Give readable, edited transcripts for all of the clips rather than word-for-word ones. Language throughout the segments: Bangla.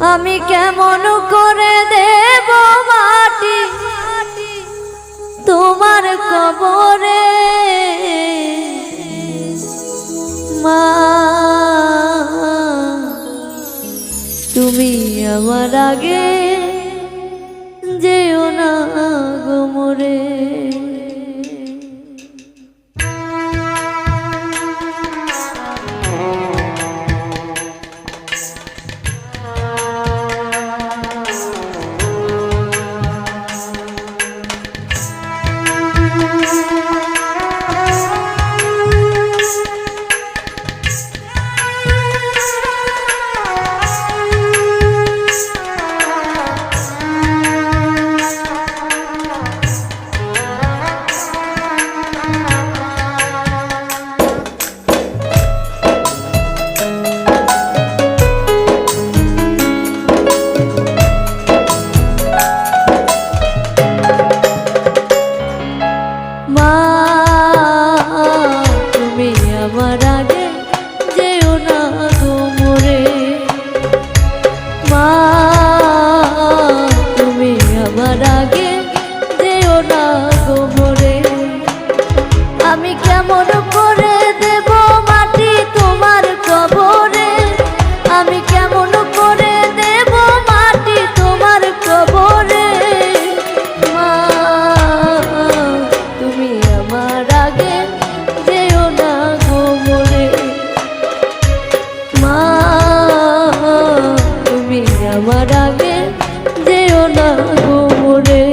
আমি কেমন করে দেব মাটি তোমার কবরে মা, তুমি আমার আগে যেও না গো মরে। আমি কেমন করে দেব মাটি তোমার কবরে, আমি কেমন করে দেব মাটি তোমার কবরে মা, তুমি আমার আগে যেও না গো মরে মা, তুমি আমার আগে যেও না গো মরে।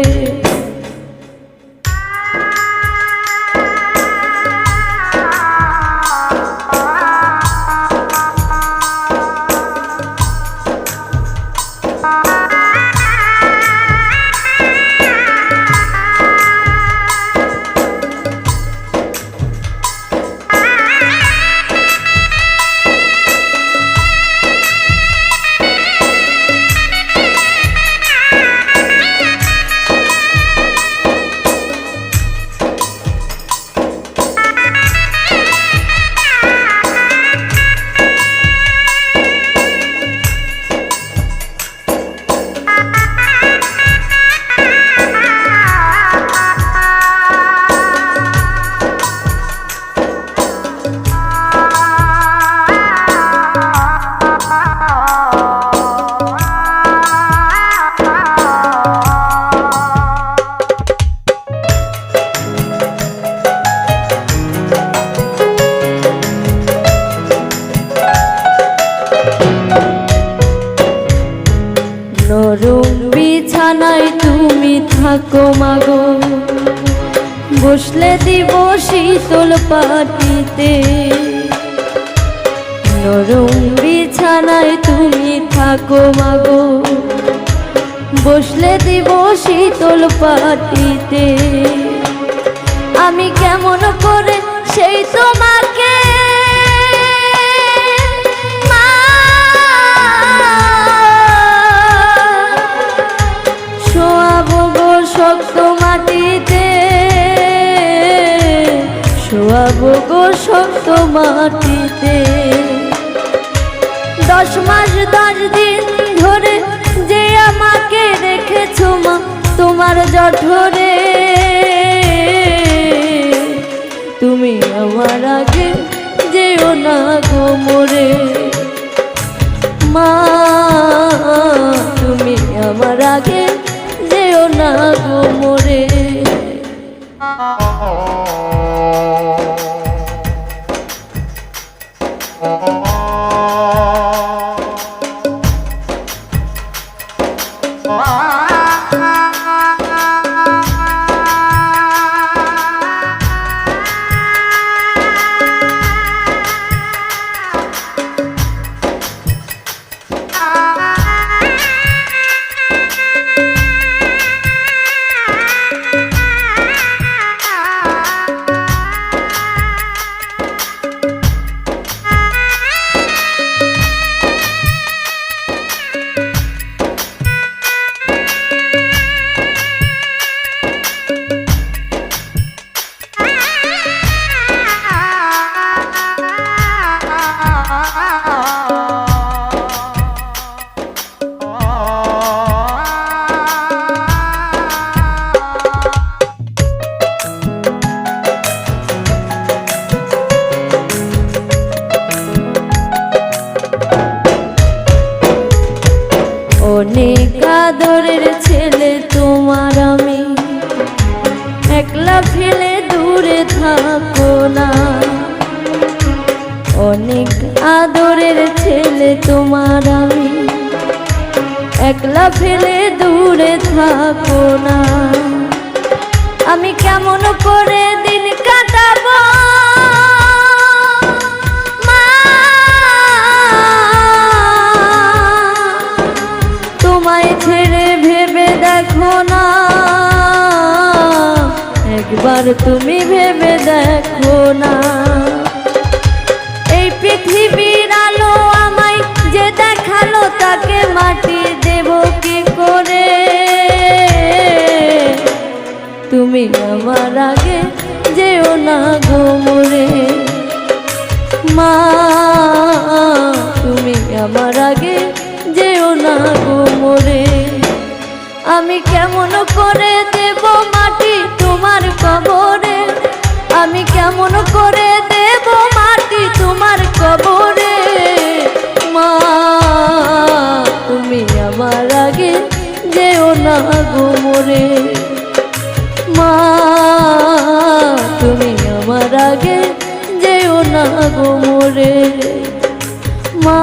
নরম বিছানায় তুমি থাকো মাগো, বসলে দিব শীতল পাটিতে। নরম বিছানায় তুমি থাকো মাগো, বসলে দিব শীতল পাটিতে। আমি কেমন করে সেই তোমাকে শক্ত মাটিতে, শোয়াবো গো শক্ত মাটিতে। 10 মাস 10 দিন ধরে যে আমাকে রেখেছো মা তোমার জঠরে, তুমি আমার আগে যেও না গো মরে মা, তুমি আমার আগে যেও না গো মরে। আদরের ছেলে তোমার আমি, একলা ফেলে দূরে থাকো না। অনেক আদরের ছেলে তোমার আমি, একলা ফেলে দূরে থাকো না। আমি কেমন করে দিন কাটাবো মা, তোমায় ছেড়ে ভেবে দেখো না, একবার তুমি ভেবে দেখো না। এই পৃথিবীর আলো আমায় যে দেখালো, তাকে মাটি দেব কি করে? তুমি আমার আগে যেও না গো মোরে মা, তুমি আমার আগে যেও না গো মোরে। আমি কেমন করে দেব মাটি তোমার কবরে, আমি কেমন করে দেব মাটি তোমার কবরে মা, তুমি আমার আগে যেও না গো মোরে মা, তুমি আমার আগে যেও না গো মোরে মা।